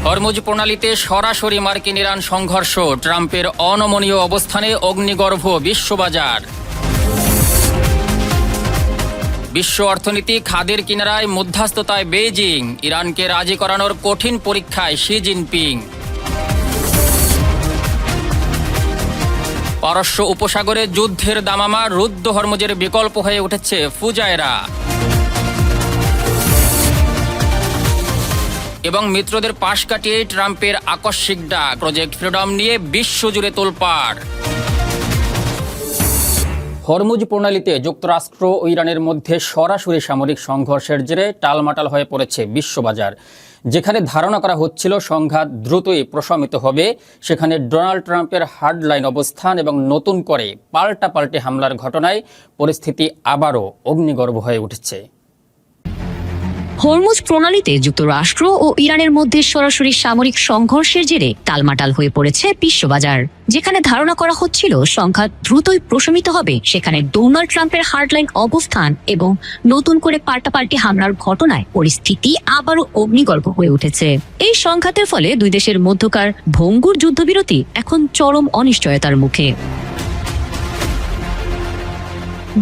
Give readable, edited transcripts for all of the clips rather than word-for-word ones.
Hormuz প্রণালীতে সরাসরি মার্কিন Iran সংঘর্ষ, ট্রাম্পের অনমনীয় অবস্থানে অগ্নিগর্ভ বিশ্ববাজার। বিশ্ব অর্থনীতি খাদের কিনারায় মধ্যস্থতায় বেইজিং, ইরানকে রাজি করানোর কঠিন পরীক্ষায় শি জিনপিং। পারস্য উপসাগরে যুদ্ধের দামামা, রুদ্ধ হরমুজের বিকল্প হয়ে উঠেছে ফুজায়রা। এবং মিত্রদের পাশ কাটিয়ে ট্রাম্পের আকস্মিক ডাক, প্রজেক্ট ফ্রিডম নিয়ে বিশ্বজুড়ে তোলপাড়। হরমুজ প্রণালীতে যুক্তরাষ্ট্র ও ইরানের মধ্যে সরাসরি সামরিক সংঘর্ষের জেরে টালমাটাল হয়ে পড়েছে বিশ্ববাজার। যেখানে ধারণা করা হচ্ছিল সংঘাত দ্রুতই প্রশমিত হবে, সেখানে ডোনাল্ড ট্রাম্পের হার্ডলাইন অবস্থান এবং নতুন করে পাল্টাপাল্টি হামলার ঘটনায় পরিস্থিতি আবারও অগ্নিগর্ভ হয়ে উঠেছে। হরমুজ প্রণালীতে যুক্তরাষ্ট্র ও ইরানের মধ্যে সরাসরি সামরিক সংঘর্ষের জেরে টালমাটাল হয়ে পড়েছে বিশ্ববাজার। যেখানে ধারণা করা হচ্ছিল সংঘাত দ্রুতই প্রশমিত হবে, সেখানে ডোনাল্ড ট্রাম্পের হার্ডলাইন অবস্থান এবং নতুন করে পাল্টাপাল্টি হামলার ঘটনায় পরিস্থিতি আবারও অগ্নিগর্ভ হয়ে উঠেছে। এই সংঘাতের ফলে দুই দেশের মধ্যকার ভঙ্গুর যুদ্ধবিরতি এখন চরম অনিশ্চয়তার মুখে।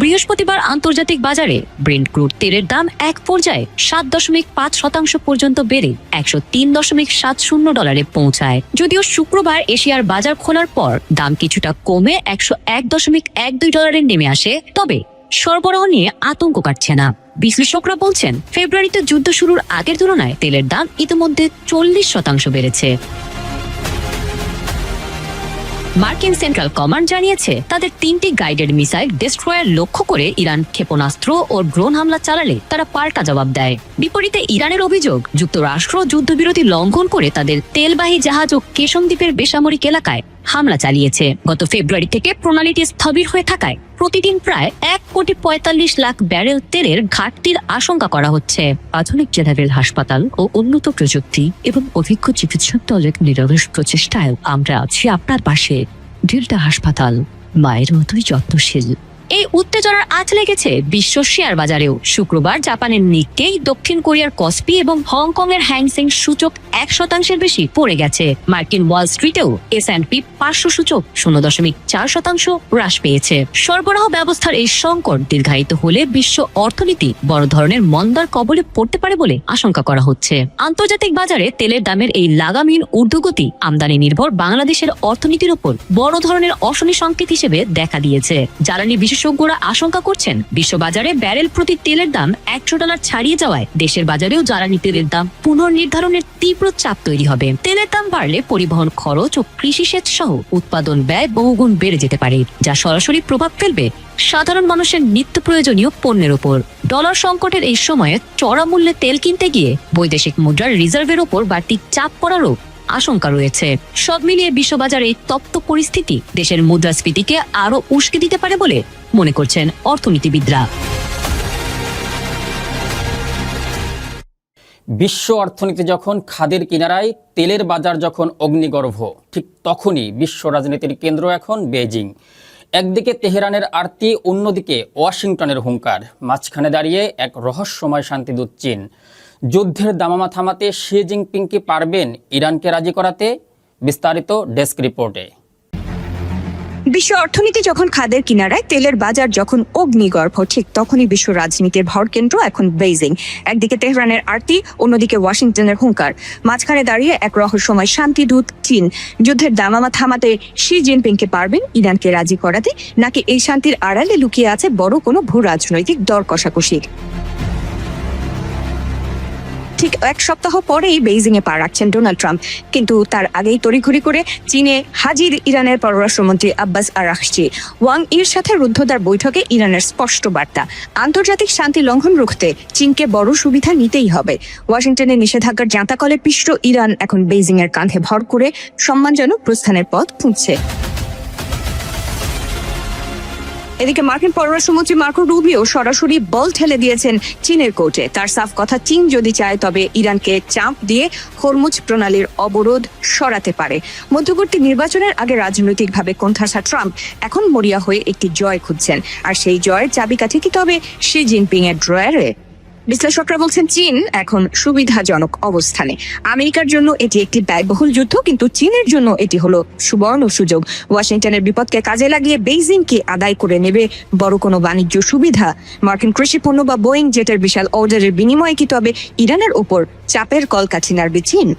বৃহস্পতিবার আন্তর্জাতিক বাজারে ব্রেন্ট ক্রুড তেলের দাম এক পর্যায়ে 7.5% পর্যন্ত বেড়ে $103.70 পৌঁছায়। যদিও শুক্রবার এশিয়ার বাজার খোলার পর দাম কিছুটা কমে $101.12 নেমে আসে, তবে সরবরাহ নিয়ে আতঙ্ক কাটছে না। বিশ্লেষকরা বলছেন, ফেব্রুয়ারিতে যুদ্ধ শুরুর আগের তুলনায় তেলের দাম ইতিমধ্যে 40% বেড়েছে। মার্কিন সেন্ট্রাল কমান্ড জানিয়েছে, তাদের 3টি গাইডেড মিসাইল ডেস্ট্রয়ার লক্ষ্য করে ইরান ক্ষেপণাস্ত্র ও ড্রোন হামলা চালালে তারা পাল্টা জবাব দেয়। বিপরীতে ইরানের অভিযোগ, যুক্তরাষ্ট্র যুদ্ধবিরতি লঙ্ঘন করে তাদের তেলবাহী জাহাজ ও কেশম দ্বীপের বেসামরিক এলাকায় হামলা চালিয়েছে। গত ফেব্রুয়ারি থেকে প্রণালীটি স্থবির হয়ে থাকায় প্রতিদিন প্রায় 1.45 লাখ ব্যারেল তেলের ঘাটতির আশঙ্কা করা হচ্ছে। আধুনিক জেনারেল হাসপাতাল ও উন্নত প্রযুক্তি এবং অভিজ্ঞ চিকিৎসক দলের নিরলস প্রচেষ্টায় আমরা আছি আপনার পাশে। ডেল্টা হাসপাতাল, মায়ের মতোই যত্নশীল। এই উত্তেজনার আঁচ লেগেছে বিশ্ব শেয়ার বাজারেও। শুক্রবার জাপানের নিক্কেই, দক্ষিণ কোরিয়ার কসপি এবং হংকং এর হ্যাংসেং সূচক 1% বেশি পড়ে গেছে। মার্কিন ওয়াল স্ট্রিটেও S&P 500 সূচক 0.4% হ্রাস পেয়েছে। সরবরাহ ব্যবস্থার এই সংকট দীর্ঘায়িত হলে বিশ্ব অর্থনীতি বড় ধরনের মন্দার কবলে পড়তে পারে বলে আশঙ্কা করা হচ্ছে। আন্তর্জাতিক বাজারে তেলের দামের এই লাগামহীন ঊর্ধ্বগতি আমদানি নির্ভর বাংলাদেশের অর্থনীতির উপর বড় ধরনের অশনি সংকেত হিসেবে দেখা দিয়েছে। জ্বালানি বিশেষজ্ঞরা আশঙ্কা করছেন, বিশ্ববাজারে ব্যারেল প্রতি তেলের দাম $100 ছাড়িয়ে যাওয়ায় দেশের বাজারেও জ্বালানি তেলের দাম পুনর্নির্ধারণের তীব্র চাপ তৈরি হবে। তেলের দাম বাড়লে পরিবহন খরচ ও কৃষি সেচ সহ উৎপাদন ব্যয় বহুগুণ বেড়ে যেতে পারে, যা সরাসরি প্রভাব ফেলবে সাধারণ মানুষের নিত্য প্রয়োজনীয় পণ্যের উপর। ডলার সংকটের এই সময়ে চড়া মূল্যে তেল কিনতে গিয়ে বৈদেশিক মুদ্রার রিজার্ভের ওপর বাড়তি চাপ পড়ারও আশঙ্কা রয়েছে। সব মিলিয়ে বিশ্ববাজারে এই তপ্ত পরিস্থিতি দেশের মুদ্রাস্ফীতিকে আরো উস্কে দিতে পারে বলে মনে করছেন অর্থনীতিবিদরা। বিশ্ব অর্থনীতি যখন খাদের কিনারায়, তেলের বাজার যখন অগ্নিগর্ভ, ঠিক তখনই বিশ্ব রাজনীতির কেন্দ্র এখন বেইজিং। একদিকে তেহরানের আরতি, অন্যদিকে ওয়াশিংটনের হুঙ্কার। মাঝখানে দাঁড়িয়ে এক রহস্যময় শান্তিদূত চীন। যুদ্ধের দামামা থামাতে শি জিনপিং কি পারবেন ইরানকে রাজি করাতে? বিস্তারিত ডেস্ক রিপোর্টে। বিশ্ব অর্থনীতি যখন খাদের কিনারায়, তেলের বাজার যখন অগ্নিগর্ভ, ঠিক তখনই বিশ্ব রাজনীতির ভরকেন্দ্র এখন বেইজিং। একদিকে তেহরানের আরতি, অন্যদিকে ওয়াশিংটনের হুঙ্কার। মাঝখানে দাঁড়িয়ে এক রহস্যময় শান্তিদূত চীন। যুদ্ধের দামামা থামাতে শি জিনপিংকে পারবেন ইরানকে রাজি করাতে, নাকি এই শান্তির আড়ালে লুকিয়ে আছে বড় কোনো ভূ রাজনৈতিক দর কষাকষি? ঠিক এক সপ্তাহ পরেই বেইজিং এ পা রাখছেন ডোনাল্ড ট্রাম্প, কিন্তু তার আগেই তড়িঘড়ি করে চীনে হাজির ইরানের পররাষ্ট্রমন্ত্রী আব্বাস আরাগচি। ওয়াং ইর সাথে রুদ্ধদ্বার বৈঠকে ইরানের স্পষ্ট বার্তা, আন্তর্জাতিক শান্তি লঙ্ঘন রুখতে চীনকে বড় সুবিধা নিতেই হবে। ওয়াশিংটনের নিষেধাজ্ঞার জাঁতাকলে পিষ্ট ইরান এখন বেইজিং এর কাঁধে ভর করে সম্মানজনক প্রস্থানের পথ খুঁজছে। এদিকে মার্কিন পররাষ্ট্রমন্ত্রী মার্কো রুবিও সরাসরি বল ঠেলে দিয়েছেন চীনের কোর্টে। তার সাফ কথা, চীন যদি চায় তবে ইরানকে চাপ দিয়ে হরমুজ প্রণালীর অবরোধ সরাতে পারে। মধ্যবর্তী নির্বাচনের আগে রাজনৈতিকভাবে কোণঠাসা ট্রাম্প এখন মরিয়া হয়ে একটি জয় খুঁজছেন, আর সেই জয়ের চাবিকাঠি কি তবে শি জিনপিং এর ড্রয়ারে? বিশ্লেষকরা বলছেন চীন এখন সুবিধাজনক অবস্থানে। আমেরিকার জন্য এটি একটি ব্যয়বহুল যুদ্ধ, কিন্তু চীনের জন্য এটি হলো সুবর্ণ সুযোগ। ওয়াশিংটনের বিপদকে কাজে লাগিয়ে বেইজিংকে আদায় করে নেবে বড় কোনো বাণিজ্য সুবিধা। মার্কিন কৃষি পণ্য বা বোয়িং জেটের বিশাল অর্ডারের বিনিময়ে কি তবে ইরানের ওপর চাপের কলকাঠি নাড়বে চীন?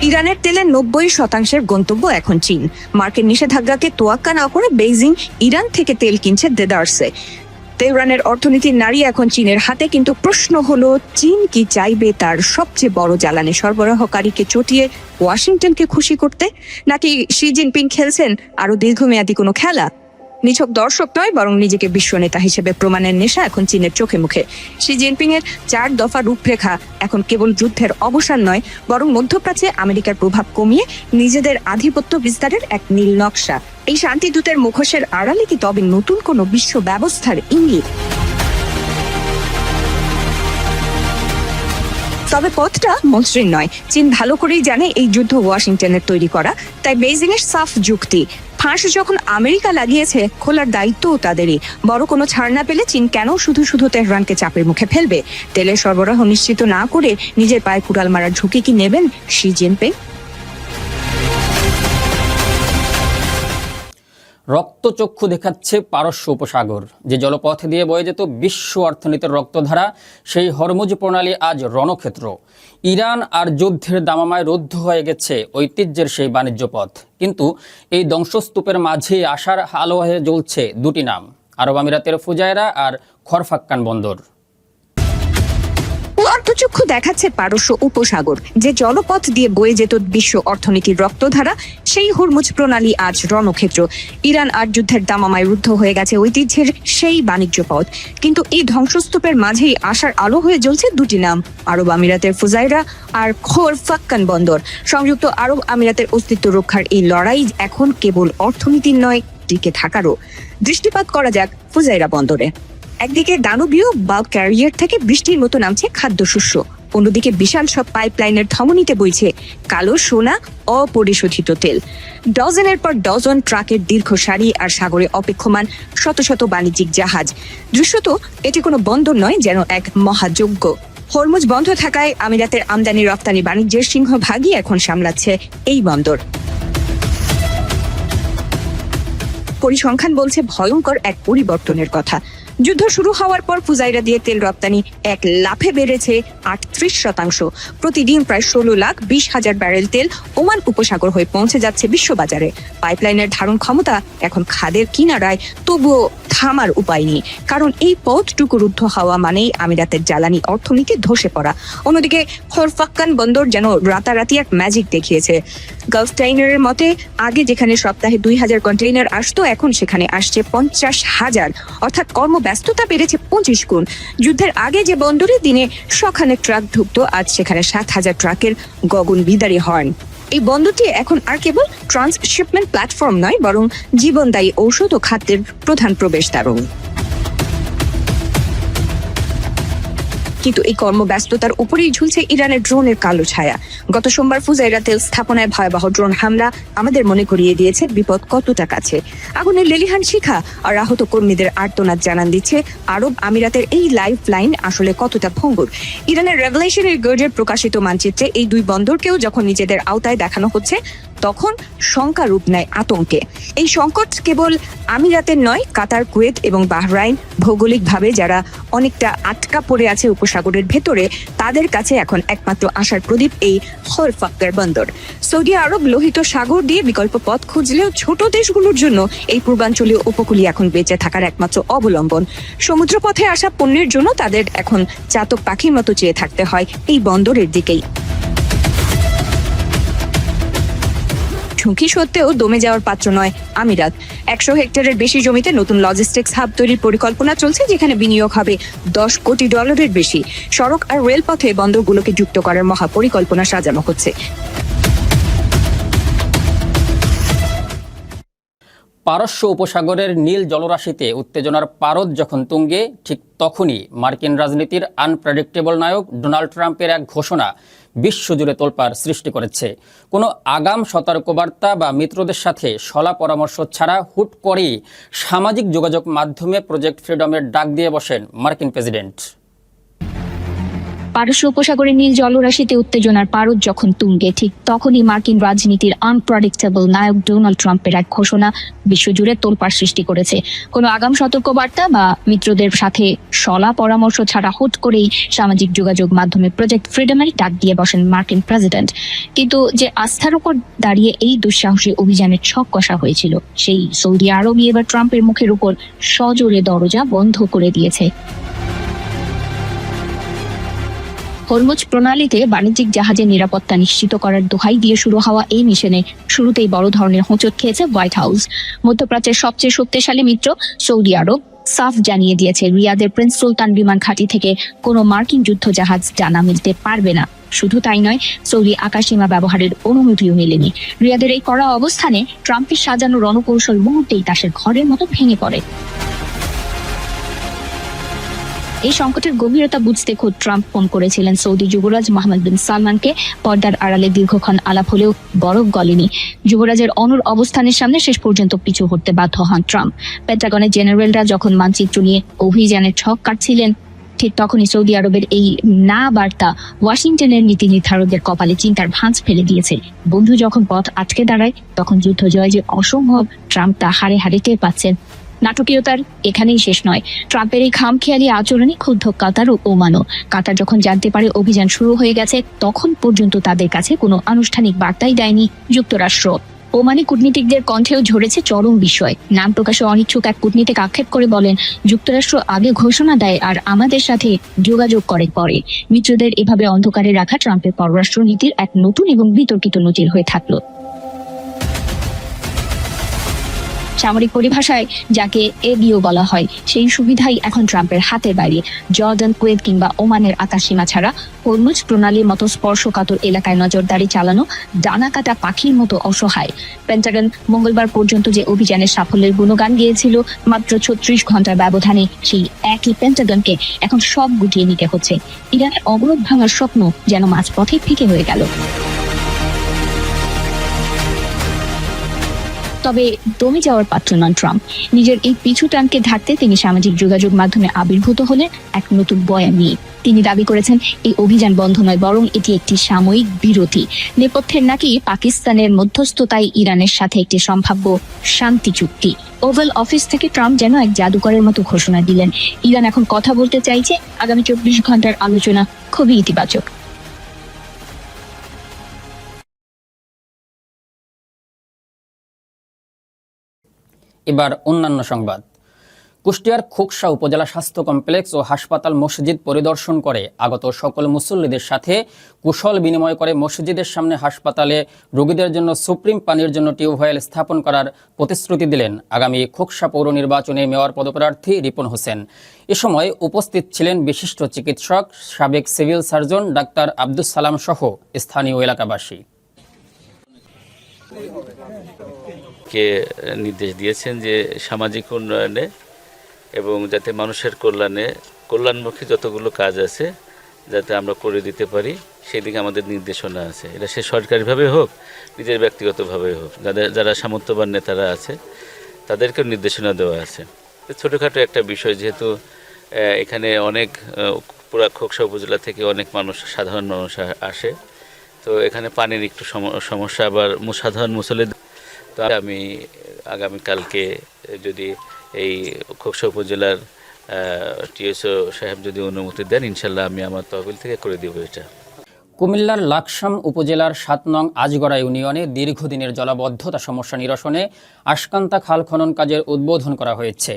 ইরানের তেলের 90% গন্তব্য এখন চীন। মার্কিন নিষেধাজ্ঞাকে তোয়াক্কা না করে বেইজিং ইরান থেকে তেল কিনছে দেদারসে। তেহরানের অর্থনীতির নাড়ি এখন চীনের হাতে, কিন্তু প্রশ্ন হলো চীন কি চাইবে তার সবচেয়ে বড় জ্বালানি সরবরাহকারীকে চটিয়ে ওয়াশিংটনকে খুশি করতে, নাকি শি জিনপিং খেলছেন আরো দীর্ঘমেয়াদী কোনো খেলা? নিছক দর্শক নয়, বরং নিজেকে বিশ্ব নেতা হিসেবে প্রমাণের নেশা এখন চীনের চোখে মুখে। শি জিনপিং এর 4 দফা রূপরেখা এখন কেবল যুদ্ধের অবসান নয়, বরং মধ্যপ্রাচ্যে আমেরিকার প্রভাব কমিয়ে নিজেদের আধিপত্য বিস্তারের এক নীল নকশা। এই শান্তিদূতের মুখোশের আড়ালে কি তবে নতুন কোনো বিশ্ব ব্যবস্থার ইঙ্গিত? তবে পথটা মসৃণ নয়। চীন ভালো করেই জানে এই যুদ্ধ ওয়াশিংটনের তৈরি করা, তাই বেইজিং এর সাফ যুক্তি, ফাঁস যখন আমেরিকা লাগিয়েছে খোলার দায়িত্বও তাদেরই। বড় কোনো ছাড় না পেলে চীন কেন শুধু শুধু তেহরানকে চাপের মুখে ফেলবে? তেলের সরবরাহ নিশ্চিত না করে নিজের পায়ে কুড়াল মারার ঝুঁকি কি নেবেন শি জিনপিং? রক্তচক্ষু দেখাচ্ছে পারস্য উপসাগর। যে জলপথ দিয়ে বয়ে যেত বিশ্ব অর্থনীতির রক্তধারা, সেই হরমুজ প্রণালী আজ রণক্ষেত্র। ইরান আর যুদ্ধের দামামায় রুদ্ধ হয়ে গেছে ঐতিহ্যের সেই বাণিজ্য পথ। কিন্তু এই ধ্বংসস্তূপের মাঝে আশার আলো হয়ে জ্বলছে দুটি নাম, আরব আমিরাতের ফুজায়রা আর খরফাক্কান বন্দর। অর্থচক্ষু দেখাচ্ছে পারস্য উপসাগর। যে জলপথ দিয়ে বয়ে যেত বিশ্ব অর্থনীতির রক্তধারা, সেই হরমুজ প্রণালী আজ রণক্ষেত্র। ইরান আর যুদ্ধের দামামায় রুদ্ধ হয়ে গেছে ঐতিহ্যের সেই বাণিজ্য পথ। কিন্তু এই ধ্বংসস্তূপের মাঝেই আশার আলো হয়ে জ্বলছে দুটি নাম, আরব আমিরাতের ফুজায়রা আর খরফাক্কান বন্দর। সংযুক্ত আরব আমিরাতের অস্তিত্ব রক্ষার এই লড়াই এখন কেবল অর্থনীতির নয়, টিকে থাকারও। দৃষ্টিপাত করা যাক ফুজায়রা বন্দরে। একদিকে দানুবীয় বাল্ক ক্যারিয়ার থেকে বৃষ্টির মতো নামছে খাদ্যশস্য, অন্যদিকে বিশাল সব পাইপলাইনের ধমনীতে বইছে কালো সোনা অপরিশোধিত তেল। ডজনের পর ডজন ট্রাকের দীর্ঘ সারি, আর সাগরে অপেক্ষমান শত শত বাণিজ্যিক জাহাজ। দৃশ্যত এটি কোনো বন্দর নয়, যেন এক মহাযজ্ঞ। হরমুজ বন্ধ থাকায় আমিরাতের আমদানি রপ্তানি বাণিজ্যের সিংহভাগই এখন সামলাচ্ছে এই বন্দর। পরিসংখ্যান বলছে ভয়ঙ্কর এক পরিবর্তনের কথা। যুদ্ধ শুরু হওয়ার পর ফুজাইরা দিয়ে তেল রপ্তানি এক লাফে বেড়েছে 38%। প্রতিদিন প্রায় 16,20,000 ব্যারেল তেল ওমান উপসাগর হয়ে পৌঁছে যাচ্ছে বিশ্ববাজারে। পাইপলাইনের ধারণ ক্ষমতা এখন খাদের কিনারায়, তবুও থামার উপায় নেই, কারণ এই পথটুকু রুদ্ধ হওয়া মানেই আমিরাতের জ্বালানি অর্থনীতি ধসে পড়া। অন্যদিকে খরফাক্কান বন্দর যেন রাতারাতি এক ম্যাজিক দেখিয়েছে। গালফ টাইনারের মতে আগে যেখানে সপ্তাহে 2,000 কন্টেইনার আসতো, এখন সেখানে আসছে 50,000, অর্থাৎ কর্মব্যস্ততা বেড়েছে 25 গুণ। যুদ্ধের আগে যে বন্দরে দিনে শখানেক ট্রাক ঢুকতো, আজ সেখানে 7,000 ট্রাকের গগন বিদারী হর্ন। এই বন্দরটি এখন আর কেবল ট্রান্সশিপমেন্ট প্ল্যাটফর্ম নয়, বরং জীবনদায়ী ঔষধ ও খাদ্যের প্রধান প্রবেশদ্বারও। কিন্তু এই কর্মব্যস্ততার উপরেই ঝুলছে ইরানের ড্রোনের কালো ছায়া। গত সোমবার ফুজাইরা তেল স্থাপনায় ভয়াবহ ড্রোন হামলা আমাদের মনে করিয়ে দিয়েছে বিপদ কতটা কাছে। আগুনের লেলিহান শিখা আর আহত কর্মীদের আর্তনাদ জানান দিচ্ছে আরব আমিরাতের এই লাইফ লাইন আসলে কতটা ভঙ্গুর। ইরানের রেভেলেশনারি গার্ডের প্রকাশিত মানচিত্রে এই দুই বন্দরকেও যখন নিজেদের আওতায় দেখানো হচ্ছে, তখন শঙ্কা রূপ নেয় আতঙ্কে। এই সংকট কেবল আমিরাতের নয়, কাতার, কুয়েত এবং বাহরাইন, ভৌগোলিকভাবে যারা অনেকটা আটকা পড়ে আছে উপসাগরের ভেতরে, তাদের কাছে এখন একমাত্র আশার প্রদীপ এই খরফাক্কার বন্দর। সৌদি আরব লোহিত সাগর দিয়ে বিকল্প পথ খুঁজলেও ছোট দেশগুলোর জন্য এই পূর্বাঞ্চলীয় উপকূলই এখন বেঁচে থাকার একমাত্র অবলম্বন। সমুদ্রপথে আসা পণ্যের জন্য তাদের এখন চাতক পাখির মতো চেয়ে থাকতে হয় এই বন্দরের দিকেই। ঝুঁকি সত্ত্বেও দমে যাওয়ার পাত্র নয় আমিরাত। 100 হেক্টরের বেশি জমিতে নতুন লজিস্টিক্স হাব তৈরির পরিকল্পনা চলছে, যেখানে বিনিয়োগ হবে $10 কোটি বেশি। সড়ক আর রেলপথে বন্দরগুলোকে যুক্ত করার মহাপরিকল্পনা সাজানো হচ্ছে। পারস্য উপসাগরের নীল জলরাশিতে উত্তেজনার পারদ যখন তুঙ্গে, ঠিক তখনই মার্কিন রাজনীতির আনপ্রেডিক্টেবল নায়ক ডোনাল্ড ট্রাম্পের এক ঘোষণা বিশ্বজুড়ে তোলপাড় সৃষ্টি করেছে। কোনো আগাম সতর্কবার্তা বা মিত্রদের সাথে সলা পরামর্শ ছাড়া হুট করেই সামাজিক যোগাযোগ মাধ্যমে প্রজেক্ট ফ্রিডমের ডাক দিয়ে বসেন মার্কিন প্রেসিডেন্ট। পারস্য উপসাগরের নীল জলরাশিতে উত্তেজনার পারদ যখন তুঙ্গে, ঠিক তখনই মার্কিন রাজনীতির আনপ্রেডিক্টেবল নায়ক ডোনাল্ড ট্রাম্পের এক ঘোষণা বিশ্বজুড়ে তোলপাড় সৃষ্টি করেছে। কোনো আগাম সতর্কবার্তা বা মিত্রদের সাথে সলা পরামর্শ ছাড়া হুট করেই সামাজিক যোগাযোগ মাধ্যমে প্রজেক্ট ফ্রিডমের ডাক দিয়ে বসেন মার্কিন প্রেসিডেন্ট। কিন্তু যে আস্থার উপর দাঁড়িয়ে এই দুঃসাহসী অভিযানের ছক কষা হয়েছিল, সেই সৌদি আরবই এবার ট্রাম্পের মুখের উপর সজোরে দরজা বন্ধ করে দিয়েছে। হরমুজ প্রণালীতে বাণিজ্যিক জাহাজের নিরাপত্তা নিশ্চিত করার দোহাই দিয়ে শুরু হওয়া এই মিশনে শুরুতেই বড় ধরনের হোঁচট খেয়েছে হোয়াইট হাউস। মধ্যপ্রাচ্যের সবচেয়ে শক্তিশালী মিত্র সৌদি আরব সাফ জানিয়ে দিয়েছে, রিয়াদের প্রিন্স সুলতান বিমান ঘাঁটি থেকে কোনো মার্কিন যুদ্ধ জাহাজ ডানা মেলতে পারবে না। শুধু তাই নয়, সৌদি আকাশসীমা ব্যবহারের অনুমতিও মেলেনি। রিয়াদের এই কড়া অবস্থানে ট্রাম্পের সাজানো রণকৌশল মুহূর্তেই তাসের ঘরের মতো ভেঙে পড়ে। এই সংকটের গভীরতা বুঝতে খোদ ট্রাম্প ফোন করেছিলেন সৌদি যুবরাজ মোহাম্মদ বিন সালমানকে। পর্দার আড়ালে দীর্ঘক্ষণ আলাপ হলেও বরফ গলেনি। যুবরাজের অনুর অবস্থানের সামনে শেষ পর্যন্ত পিছু হটতে বাধ্য হন ট্রাম্প। পেন্টাগনের জেনারেলরা যখন মানচিত্র নিয়ে অভিযানের ছক কাটছিলেন, ঠিক তখনই সৌদি আরবের এই না বার্তা ওয়াশিংটনের নীতি নির্ধারকদের কপালে চিন্তার ভাঁজ ফেলে দিয়েছে। বন্ধু যখন পথ আটকে দাঁড়ায়, তখন যুদ্ধ জয় যে অসম্ভব ট্রাম্প তা হাড়ে হাড়ে টের পাচ্ছেন। নাটকীয়তার এখানেই শেষ নয়। ট্রাম্পের এই খামখেয়ালি আচরণে ক্ষুব্ধ কাতার ও ওমানও। কাতার যখন জানতে পারে অভিযান শুরু হয়ে গেছে, তখন পর্যন্ত তাদের কাছে কোনো আনুষ্ঠানিক বার্তাই দেয়নি যুক্তরাষ্ট্র। ওমানি কূটনীতিকদের কণ্ঠেও ঝরেছে চরম বিষয়। নাম প্রকাশে অনিচ্ছুক এক কূটনীতিক আক্ষেপ করে বলেন, যুক্তরাষ্ট্র আগে ঘোষণা দেয় আর আমাদের সাথে যোগাযোগ করে পরে। মিত্রদের এভাবে অন্ধকারে রাখা ট্রাম্পের পররাষ্ট্র নীতির এক নতুন এবং বিতর্কিত নজির হয়ে থাকলো। সামরিক পরিভাষায় যাকে এবিও বলা হয়, সেই সুবিধাই এখন ট্রাম্পের হাতের বাইরে। জর্ডান, কুয়েত কিংবা ওমানের আকাশসীমা ছাড়া হরমুজ প্রণালীর মতো স্পর্শকাতর এলাকায় নজরদারি চালানো ডানা কাটা পাখির মতো অসহায়। পেন্টাগন মঙ্গলবার পর্যন্ত যে অভিযানের সাফল্যের গুণগান গেয়েছিল, মাত্র 36 ঘন্টার ব্যবধানে সেই একই পেন্টাগনকে এখন সব গুটিয়ে নিতে হচ্ছে। ইরানের অবরোধ ভাঙার স্বপ্ন যেন মাঝপথে ফিকে হয়ে গেল। তবে দমে যাওয়ার পাত্র নন ট্রাম্প। নিজের এই পিছু টানকে ঢাকতে তিনি সামাজিক যোগাযোগ মাধ্যমে আবির্ভূত হলেন এক নতুন বয়ান নিয়ে। তিনি দাবি করেছেন, এই অভিযান বন্ধ নয়, বরং এটি একটি সাময়িক বিরতি। নেপথ্যের নাকি পাকিস্তানের মধ্যস্থতায় ইরানের সাথে একটি সম্ভাব্য শান্তি চুক্তি। ওভাল অফিস থেকে ট্রাম্প যেন এক জাদুকরের মতো ঘোষণা দিলেন, ইরান এখন কথা বলতে চাইছে। আগামী 24 ঘন্টার আলোচনা খুবই ইতিবাচক। এবার অন্যান্য সংবাদ। কুষ্টিয়ার খোকসা উপজেলা স্বাস্থ্য কমপ্লেক্স ও হাসপাতাল মসজিদ পরিদর্শন করে আগত সকল মুসল্লিদের সাথে কুশল বিনিময় করে মসজিদের সামনে হাসপাতালে রোগীদের জন্য সুপ্রিম পানির জন্য টিউবওয়েল স্থাপন করার প্রতিশ্রুতি দিলেন আগামী খোকসা পৌর নির্বাচনে মেয়র পদপ্রার্থী রিপন হোসেন। এ সময় উপস্থিত ছিলেন বিশিষ্ট চিকিৎসক, সাবেক civil surgeon doctor Abdus Salam সহ স্থানীয় এলাকাবাসী। কে নির্দেশ দিয়েছেন যে সামাজিক উন্নয়নে এবং যাতে মানুষের কল্যাণমুখী যতগুলো কাজ আছে যাতে আমরা করে দিতে পারি, সেদিকে আমাদের নির্দেশনা আছে। এটা সে সরকারিভাবে হোক, নিজের ব্যক্তিগতভাবে হোক, যারা সামর্থ্যবান নেতারা আছে তাদেরকেও নির্দেশনা দেওয়া আছে। ছোটোখাটো একটা বিষয়, যেহেতু এখানে অনেক পুরা খোকসা উপজেলা থেকে অনেক মানুষ, সাধারণ মানুষ আসে, তো এখানে পানির একটু সমস্যা, আবার সাধারণ মুসল্লি। তো আমি আগামীকালকে যদি এই খোকসা উপজেলার টিএসও সাহেব যদি অনুমতি দেন, ইনশাল্লাহ আমি আমার তহবিল থেকে করে দেব এটা। কুমিল্লার লাকসাম উপজেলার ৭ নং আজগড়া ইউনিয়নে দীর্ঘদিনের জলাবদ্ধতা সমস্যা নিরসনে আশকান্তা খাল খনন কাজের উদ্বোধন করা হয়েছে।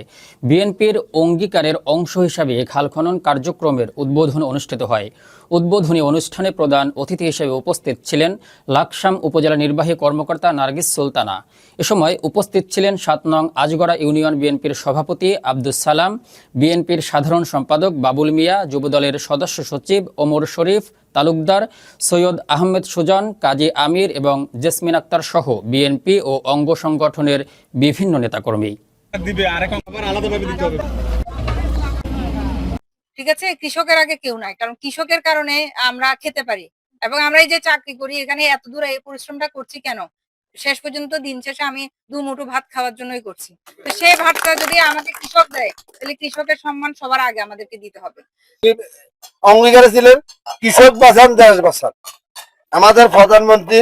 বিএনপির অঙ্গীকারের অংশ হিসাবে খাল খনন কার্যক্রমের উদ্বোধন অনুষ্ঠিত হয়। উদ্বোধনী অনুষ্ঠানে প্রধান অতিথি হিসেবে উপস্থিত ছিলেন লাকসাম উপজেলা নির্বাহী কর্মকর্তা নার্গিস সুলতানা। এ সময় উপস্থিত ছিলেন ৭ নং আজগড়া ইউনিয়ন বিএনপির সভাপতি আব্দুস সালাম, বিএনপির সাধারণ সম্পাদক বাবুল মিয়া, যুবদলের সদস্য সচিব ওমর শরীফ, তালুকদার, সৈয়দ আহমেদ সুজন, কাজী আমির এবং জেসমিন আক্তার সহ বিএনপি ও অঙ্গ সংগঠনের বিভিন্ন নেতাকর্মী। ঠিক আছে, কৃষকের আগে কেউ নাই, কারণ কৃষকের কারণে আমরা খেতে পারি এবং আমরা এই যে চাকরি করি এখানে এত দূর এই পরিশ্রমটা করছি কেন, শেষ পর্যন্ত দিন শেষে আমি দুমুঠো ভাত খাওয়ার জন্যই করছি। তো সেই ভাতটা যদি আমাকে কৃষক দেয় তাহলে কৃষকের সম্মান সবার আগে আমাদেরকে দিতে হবে। অঙ্গীকার ছিলেন কৃষক বাঁচান দেশ বাঁচান। আমাদের প্রধানমন্ত্রী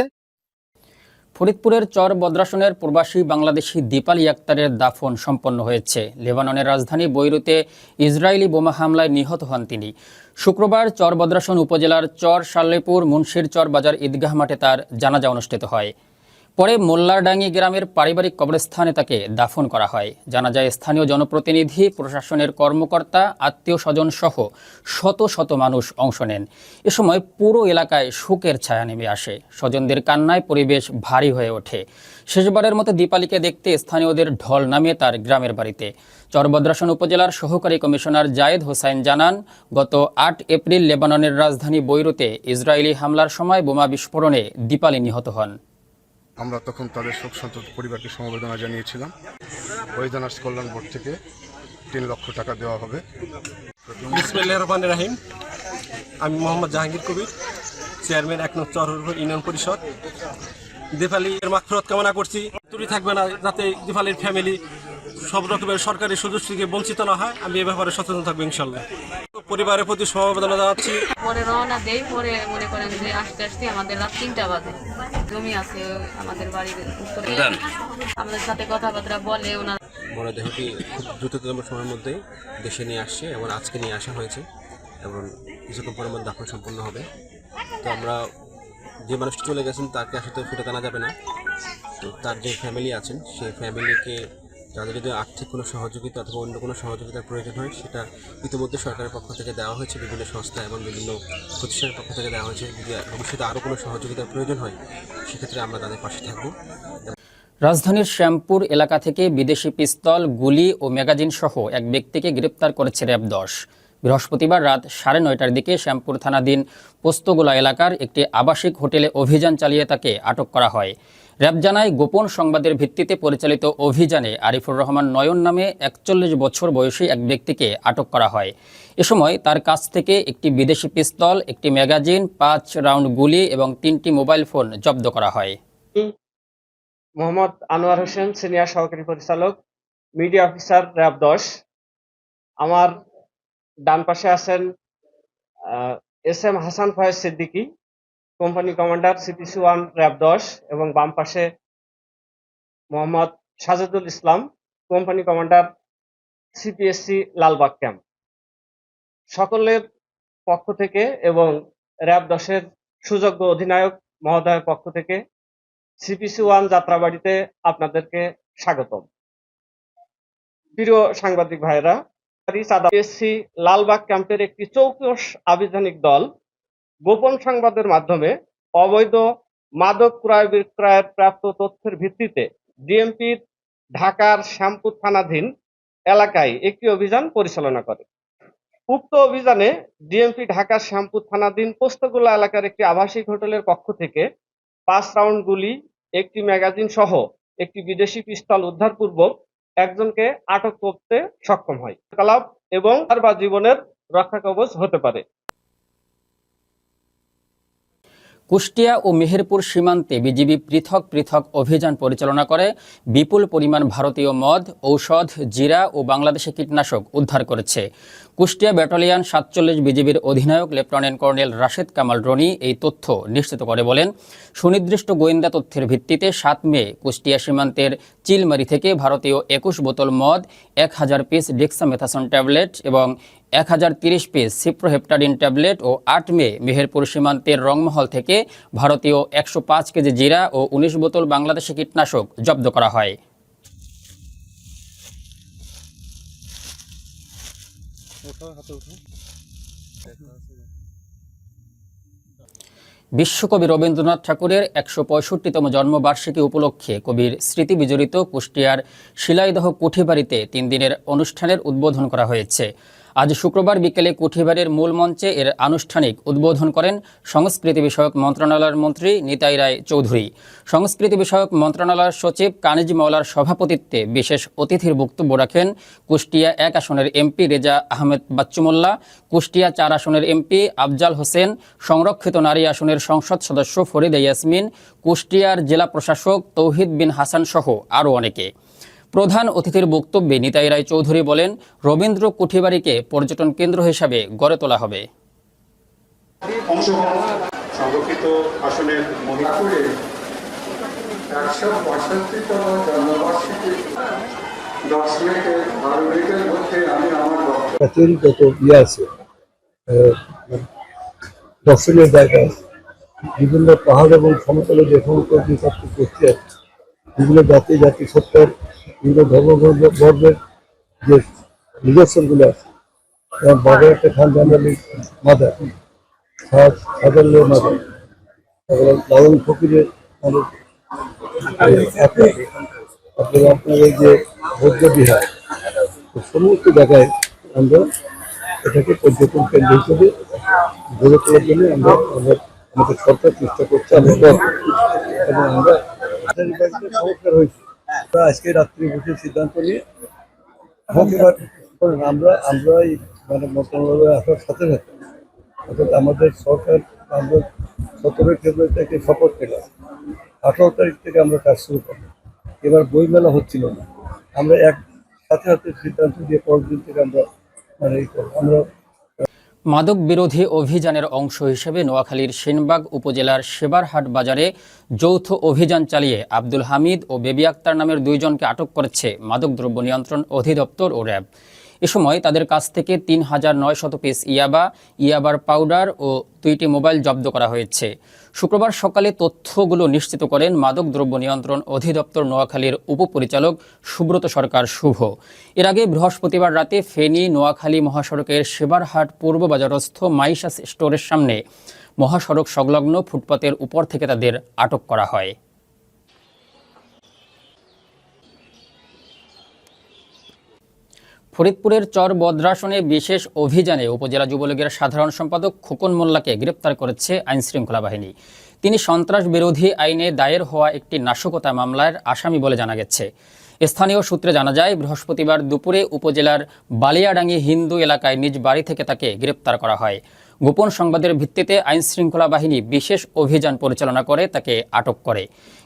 ফরিদপুরের চর বদ্রাসনের প্রবাসী বাংলাদেশি দীপালি আক্তারের দাফন সম্পন্ন হয়েছে। লেবাননের রাজধানী বৈরুতে ইসরায়েলি বোমা হামলায় নিহত হন তিনি। শুক্রবার চর বদ্রাসন উপজেলার চর সাল্লেপুর মুন্সির চর বাজার ঈদগাহ মাঠে তার জানাজা অনুষ্ঠিত হয়। পরে মোল্লারডাঙ্গি গ্রামের পারিবারিক কবরস্থানে তাকে দাফন করা হয়। জানাজায় স্থানীয় জনপ্রতিনিধি, প্রশাসনের কর্মকর্তা, আত্মীয় স্বজন সহ শত শত মানুষ অংশ নেন। এ সময় পুরো এলাকায় শোকের ছায়া নেমে আসে। স্বজনদের কান্নায় পরিবেশ ভারী হয়ে ওঠে। শেষবারের মতো দীপালিকে দেখতে স্থানীয়দের ঢল নামিয়ে তার গ্রামের বাড়িতে। চরবদ্রাসন উপজেলার সহকারী কমিশনার জায়েদ হোসাইন জানান, গত 8 এপ্রিল লেবাননের রাজধানী বৈরুতে ইসরায়েলি হামলার সময় বোমা বিস্ফোরণে দীপালি নিহত হন। আমরা তখন তাদের শোক সন্তপ্ত পরিবারকে সমবেদনা জানিয়েছিলাম। ওয়েদানার্স কল্যাণ বোর্ড থেকে 3 লক্ষ টাকা দেওয়া হবে। বিসমিল্লাহির রহমানির রহিম। আমি মোহাম্মদ জাহাঙ্গীর কবির, চেয়ারম্যান 1 নং চর ইউনিয়ন পরিষদ। দীপালির মাগফিরাত কামনা করছি। ত্রুটি থাকবে না, যাতে দীপালির ফ্যামিলি সব রকমের সরকারি সুযোগ থেকে বঞ্চিত না হয়। আমি এ ব্যাপারে সচেতন থাকবো ইনশাল্লাহ। পরিবারের প্রতি সমবেদনা জানাচ্ছি। পরে রওনা দেই, পরে মনে করেন যে আসতে আসতে আমাদের রাত 3টা বাজে। জমি আছে আমাদের বাড়ির উত্তরে, আমাদের সাথে কথাবার্তা বলে ওনারা। মরদেহটি খুব দ্রুততম সময়ের মধ্যে দেশে নিয়ে আসছে এবং আজকে নিয়ে আসা হয়েছে এবং কিছুক্ষণ পরে মধ্যে দাফন সম্পন্ন হবে। তো আমরা যে মানুষটি চলে গেছেন তাকে আসলে ফিরে আনা যাবে না। তো তার যে ফ্যামিলি আছেন সেই ফ্যামিলিকে তাদের যদি আর্থিক কোনো সহযোগিতা অথবা অন্য কোনো সহযোগিতার প্রয়োজন হয় সেটা ইতিমধ্যে সরকারের পক্ষ থেকে দেওয়া হয়েছে, বিভিন্ন সংস্থা এবং বিভিন্ন প্রতিষ্ঠানের পক্ষ থেকে দেওয়া হয়েছে। যদি ভবিষ্যতে আরও কোনো সহযোগিতার প্রয়োজন হয় সেক্ষেত্রে আমরা তাদের পাশে থাকব। রাজধানীর শ্যামপুর এলাকা থেকে বিদেশি পিস্তল, গুলি ও ম্যাগাজিন সহ এক ব্যক্তিকে গ্রেপ্তার করেছে র্যাব 10। বৃহস্পতিবার রাত 9:30টার দিকে শ্যামপুর থানাধীন পোস্তগোলা এলাকার একটি আবাসিক হোটেলে অভিযান চালিয়ে তাকে আটক করা হয়। র্যাব জানায়, গোপন সংবাদের ভিত্তিতে পরিচালিত অভিযানে আরিফুর রহমান নয়ন নামে 41 বছর বয়সী এক ব্যক্তিকে আটক করা হয়। এ সময় তার কাছ থেকে একটি বিদেশি পিস্তল, একটি ম্যাগাজিন, 5 রাউন্ড গুলি এবং 3টি মোবাইল ফোন জব্দ করা হয়। মোহাম্মদ আনোয়ার হোসেন, সিনিয়র সহকারী পরিচালক, মিডিয়া অফিসার, র্যাব 10। আমার ডান পাশে আছেন SM Hasan Foyez Siddiqui, company commander, CPC 1, RAB 10, এবং বাম পাশে Mohammad Sajedul Islam, company commander, CPSC Lalbagh camp. সকলের পক্ষ থেকে এবং র্যাব 10-এর সুযোগ্য অধিনায়ক মহোদয়ের পক্ষ থেকে CPC 1 যাত্রাবাড়িতে আপনাদেরকে স্বাগতম। প্রিয় সাংবাদিক ভাইরা, CPSC লালবাগ ক্যাম্পের একটি চৌকস আভিযানিক দল গোপন সংবাদের মাধ্যমে অবৈধ মাদক ক্রয় বিক্রয়ের প্রাপ্ত তথ্যের ভিত্তিতে ডিএমপির ঢাকার শ্যামপুর থানাধীন এলাকায় একটি অভিযান পরিচালনা করে। উক্ত অভিযানে ডিএমপি ঢাকার শ্যামপুর থানাধীন পোস্তগোলা এলাকার একটি আবাসিক হোটেলের পক্ষ থেকে 5 রাউন্ড গুলি, একটি ম্যাগাজিন সহ একটি বিদেশি পিস্তল উদ্ধারপূর্বক একজনকে আটক করতে সক্ষম হয় এবং তার বা জীবনের রক্ষা কবচ হতে পারে। কুষ্টিয়া ও মেহেরপুর সীমান্তে বিজিবি পৃথক পৃথক অভিযান পরিচালনা করে বিপুল পরিমাণ ভারতীয় মদ, ঔষধ, জিরা ও বাংলাদেশি কীটনাশক উদ্ধার করেছে। কুষ্টিয়া ব্যাটালিয়ন 47 বিজিবির অধিনায়ক লেফটেন্যান্ট কর্নেল রাশেদ কামাল রনি এই তথ্য নিশ্চিত করে বলেন, সুনির্দিষ্ট গোয়েন্দা তথ্যের ভিত্তিতে 7 মে কুষ্টিয়া সীমান্তের চিলমারি থেকে ভারতীয় 21 বোতল মদ, 1000 পিস ডেক্সামেথাসন ট্যাবলেট এবং 1030 পিস সিপ্রোহেপটাডিন ট্যাবলেট ও 8 মে মেহেরপুর সীমান্তের রংমহল থেকে ভারতীয় 105 কেজি জিরা ও 19 বোতল বাংলাদেশি কীটনাশক জব্দ করা হয়। বিশ্বকবি রবীন্দ্রনাথ ঠাকুরের 165তম জন্মবার্ষিকী উপলক্ষে কবির স্মৃতি বিজড়িত কুষ্টিয়ার শিলাইদহ কুঠিবাড়িতে 3 দিনের অনুষ্ঠানের উদ্বোধন করা হয়েছে। আজ শুক্রবার বিকেলে কুঠিবাড়ির মূল মঞ্চে এর আনুষ্ঠানিক উদ্বোধন করেন সংস্কৃতি বিষয়ক মন্ত্রণালয়ের মন্ত্রী নিতাই রায় চৌধুরী। সংস্কৃতি বিষয়ক মন্ত্রণালয়ের সচিব কানিজ মাওলার সভাপতিত্বে বিশেষ অতিথির বক্তব্য রাখেন কুষ্টিয়া 1 আসনের এমপি রেজা আহমেদ বাচ্চু মোল্লা, কুষ্টিয়া 4 আসনের এমপি আফজাল হোসেন, সংরক্ষিত নারী আসনের সংসদ সদস্য ফরিদা ইয়াসমিন, কুষ্টিয়ার জেলা প্রশাসক তৌহিদ বিন হাসান সহ আরও অনেকে। প্রধান অতিথির বক্তব্যে নিতাই রায় চৌধুরী বলেন, রবীন্দ্র কুঠিবাড়িকে পর্যটন কেন্দ্র হিসাবে গড়ে তোলা হবে। সংরক্ষিত আসনের মহিলাপুরে 165তম জন্মবার্ষিকী 10 মিনিটের 12 মিনিটের মধ্যে আমি আমার যত ইয়ে আছে দর্শনীয় জায়গা বিভিন্ন পাহাড় এবং সমতলে যে সমস্ত করতে আছে, বিভিন্ন জাতি সত্তার বিভিন্ন ধর্মের যে নিদর্শনগুলো আছে, যেমন বাঘের একটা খান জানালি মাদার, সাজালের মাদার, লালন ফকিরের আপনার এই যে বৌদ্ধ বিহার, সমস্ত জায়গায় আমরা এটাকে পর্যটন কেন্দ্র হিসেবে গড়ে তোলার জন্য আমাদের সরকার চেষ্টা করছে। এবং আমরা সংস্কার হয়েছে, আজকে রাত্রি বসে সিদ্ধান্ত নিয়ে আমরা মানে মন্ত্রণালয়ে আসার সাথে সাথে অর্থাৎ আমাদের সরকার আমরা 17 ফেব্রুয়ারি থেকে শপথ পেলাম, 18 তারিখ থেকে আমরা কাজ শুরু করলাম। এবার বইমেলা হচ্ছিল না, আমরা সাথে সিদ্ধান্ত দিয়ে পরের দিন থেকে আমরা মানে আমরা মাদক বিরোধী অভিযানের অংশ হিসেবে নোয়াখালীর সেনবাগ উপজেলার সেবারহাট বাজারে যৌথ অভিযান চালিয়ে আব্দুল হামিদ ও বেবি আক্তার নামের 2 জনকে আটক করেছে মাদকদ্রব্য নিয়ন্ত্রণ অধিদপ্তর ও র্যাব। এ সময় তাদের কাছ থেকে 3900 পিস ইয়াবার পাউডার ও 2টি মোবাইল জব্দ করা হয়েছে। শুক্রবার সকালে তথ্যগুলো নিশ্চিত করেন মাদকদ্রব্য নিয়ন্ত্রণ অধিদপ্তর নোয়াখালীর উপপরিচালক সুব্রত সরকার শুভ। এর আগে বৃহস্পতিবার রাতে ফেনী নোয়াখালী মহাসড়কের সেবারহাট পূর্ব বাজারস্থ মাইশাস স্টোরের সামনে মহাসড়ক সংলগ্ন ফুটপাতের উপর থেকে তাদের আটক করা হয়। ফরিদপুরের চর বদ্রাসনে বিশেষ অভিযানে উপজেলা যুবলীগের সাধারণ সম্পাদক খোকন মোল্লাকে গ্রেপ্তার করেছে আইনশৃঙ্খলা বাহিনী। তিনি সন্ত্রাস বিরোধী আইনে দায়ের হওয়া একটি নাশকতা মামলার আসামি বলে জানা গেছে। স্থানীয় সূত্রে জানা যায়, বৃহস্পতিবার দুপুরে উপজেলার বালিয়াডাঙ্গি হিন্দু এলাকায় নিজ বাড়ি থেকে তাকে গ্রেপ্তার করা হয়। গোপন সংবাদের ভিত্তিতে আইনশৃঙ্খলা বাহিনী বিশেষ অভিযান পরিচালনা করে তাকে আটক করে।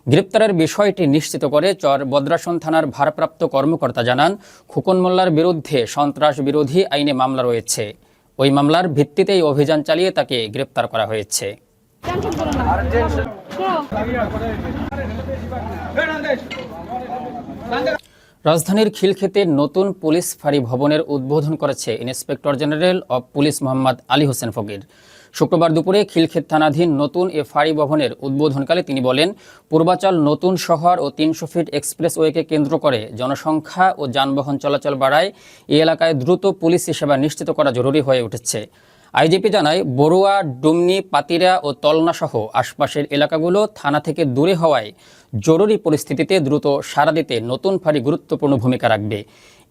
গ্রেপ্তারের বিষয়টি নিশ্চিত করে চর বদ্রাসন থানার ভারপ্রাপ্ত কর্মকর্তা জানান, খোকন মোল্লার বিরুদ্ধে সন্ত্রাস বিরোধী আইনে মামলা রয়েছে। ওই মামলার ভিত্তিতেই অভিযান চালিয়ে তাকে গ্রেপ্তার করা হয়েছে। রাজধানীর খিলক্ষেতে নতুন পুলিশ ফাঁড়ি ভবনের উদ্বোধন করেছে inspector general of police Mohammad Ali Hossain Fakir. শুক্রবার দুপুরে খিলক্ষেত থানাধীন নতুন এ ফাঁড়ি ভবনের উদ্বোধনকালে তিনি বলেন, পূর্বাচল নতুন শহর ও 300 ফিট এক্সপ্রেসওয়েকে কেন্দ্র করে জনসংখ্যা ও যানবাহন চলাচল বাড়ায় এই এলাকায় দ্রুত পুলিশ সেবা নিশ্চিত করা জরুরি হয়ে উঠেছে। আইজিপি জানায়, বড়ুয়া, ডুমনি, পাতিরা ও তলনা সহ আশপাশের এলাকাগুলো থানা থেকে দূরে হওয়ায় জরুরি পরিস্থিতিতে দ্রুত সাড়া দিতে নতুন ফাঁড়ি গুরুত্বপূর্ণ ভূমিকা রাখবে।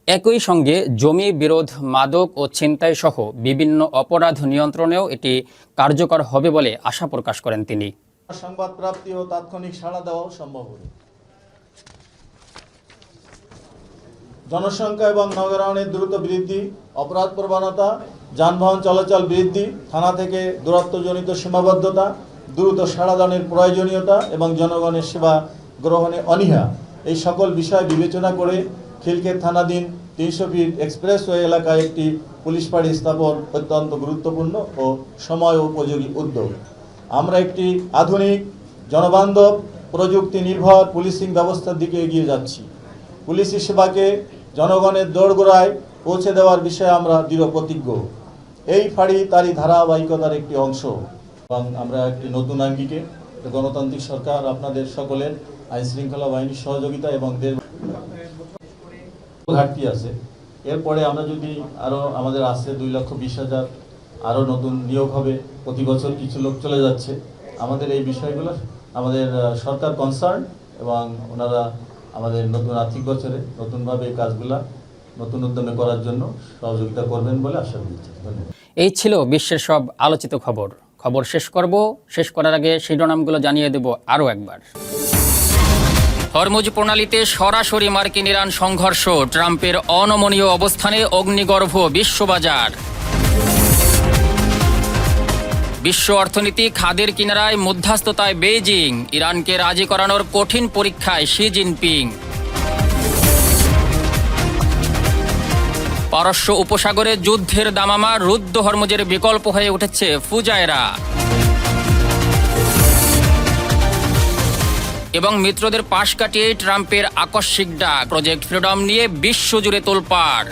একই সঙ্গে জমি বিরোধ, মাদক ও ছিনতাই সহ বিভিন্ন অপরাধ নিয়ন্ত্রণেও এটি কার্যকর হবে বলে আশা প্রকাশ করেন তিনি। সংবাদ প্রাপ্তি ও তাৎক্ষণিক সাড়া দেওয়াও সম্ভব হবে। জনসংখ্যা এবং নগরায়নের দ্রুত বৃদ্ধি, অপরাধ প্রবণতা, যানবাহন চলাচল বৃদ্ধি, থানা থেকে দূরত্বজনিত সীমাবদ্ধতা, দ্রুত সাড়াদানের প্রয়োজনীয়তা এবং জনগণের সেবা গ্রহণে অনীহা, এই সকল বিষয় বিবেচনা করে খিলক্ষেত থানাধীন 300 ফিট এক্সপ্রেসওয়ে এলাকায় একটি পুলিশ ফাঁড়ি স্থাপন অত্যন্ত গুরুত্বপূর্ণ ও সময় উপযোগী উদ্যোগ। আমরা একটি আধুনিক, জনবান্ধব, প্রযুক্তি নির্ভর পুলিশিং ব্যবস্থার দিকে এগিয়ে যাচ্ছি। পুলিশি সেবাকে জনগণের দোরগোড়ায় পৌঁছে দেওয়ার বিষয়ে আমরা দৃঢ় প্রতিজ্ঞ। এই ফাঁড়ি তারই ধারাবাহিকতার একটি অংশ এবং আমরা একটি নতুন আঙ্গিকে গণতান্ত্রিক সরকার আপনাদের সকলের আইন শৃঙ্খলা বাহিনীর সহযোগিতা এবং ঘাটতি আছে। এরপরে আমরা যদি আরও আমাদের আসছে 2,20,000 আরও নতুন নিয়োগ হবে, প্রতি বছর কিছু লোক চলে যাচ্ছে। আমাদের এই বিষয়গুলো আমাদের সরকার কনসার্ন এবং ওনারা আমাদের নতুন আর্থিক বছরে নতুনভাবে এই কাজগুলা নতুন উদ্যমে করার জন্য সহযোগিতা করবেন বলে আশা দিচ্ছি। ধন্যবাদ। এই ছিল বিশ্বের সব আলোচিত খবর। খবর শেষ করার আগে শিরোনামগুলো জানিয়ে দেব আরও একবার। হরমুজ প্রণালীতে সরাসরি মার্কিন ইরান সংঘর্ষ, ট্রাম্পের অনমনীয় অবস্থানে অগ্নিগর্ভ বিশ্ববাজার। বিশ্ব অর্থনীতি খাদের কিনারায় মধ্যস্থতায় বেইজিং, ইরানকে রাজি করানোর কঠিন পরীক্ষায় শি জিনপিং। পারস্য উপসাগরে যুদ্ধের দামামা, রুদ্ধ হরমুজের বিকল্প হয়ে উঠেছে ফুজায়রা। এবং মিত্রদের পাশ কাটিয়ে ট্রাম্পের আকস্মিক ডাক, প্রজেক্ট ফ্রিডম নিয়ে বিশ্বজুড়ে তোলপাড়।